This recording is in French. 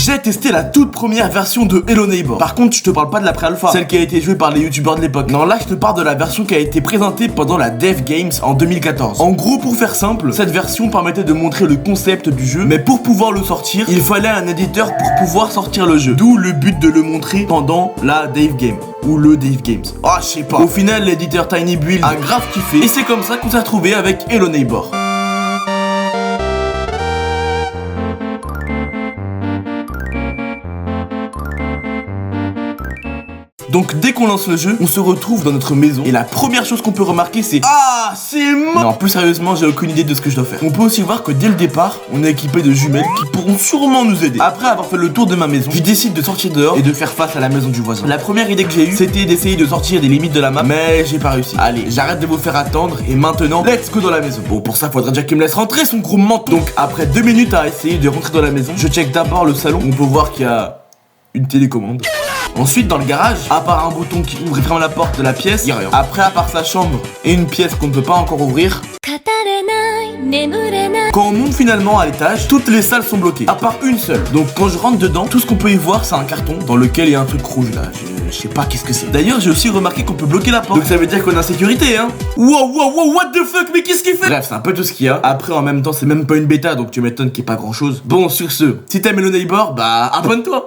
J'ai testé la toute première version de Hello Neighbor. Par contre, je te parle pas de la pré-alpha, celle qui a été jouée par les youtubeurs de l'époque. Non, là je te parle de la version qui a été présentée pendant la Dev Games en 2014. En gros, pour faire simple, cette version permettait de montrer le concept du jeu, mais pour pouvoir le sortir, il fallait un éditeur pour pouvoir sortir le jeu. D'où le but de le montrer pendant la Dev Game. Ou le Dev Games. Ah, je sais pas. Au final, l'éditeur Tiny Build a grave kiffé. Et c'est comme ça qu'on s'est retrouvé avec Hello Neighbor. Donc dès qu'on lance le jeu, on se retrouve dans notre maison. Et la première chose qu'on peut remarquer c'est ah, c'est mort. Non, plus sérieusement, j'ai aucune idée de ce que je dois faire. On peut aussi voir que dès le départ, on est équipé de jumelles qui pourront sûrement nous aider. Après avoir fait le tour de ma maison, je décide de sortir dehors et de faire face à la maison du voisin. La première idée que j'ai eue, c'était d'essayer de sortir des limites de la map, mais j'ai pas réussi. Allez, j'arrête de vous faire attendre et maintenant, let's go dans la maison. Bon, pour ça, faudrait déjà qu'il me laisse rentrer son gros menton. Donc après 2 minutes à essayer de rentrer dans la maison, je check d'abord le salon. On peut voir qu'il y a une télécommande. Ensuite, dans le garage, à part un bouton qui ouvre et ferme la porte de la pièce, y'a rien. Après, à part sa chambre et une pièce qu'on ne peut pas encore ouvrir, quand on monte finalement à l'étage, toutes les salles sont bloquées, à part une seule. Donc quand je rentre dedans, tout ce qu'on peut y voir, c'est un carton dans lequel il y a un truc rouge là. Je sais pas qu'est-ce que c'est. D'ailleurs, j'ai aussi remarqué qu'on peut bloquer la porte. Donc ça veut dire qu'on est en sécurité, hein. Wow, what the fuck, mais qu'est-ce qu'il fait? Bref, c'est un peu tout ce qu'il y a. Après, en même temps, c'est même pas une bêta, donc tu m'étonnes qu'il n'y ait pas grand chose. Bon, sur ce, si t'aimes Hello Neighbor, bah abonne-toi.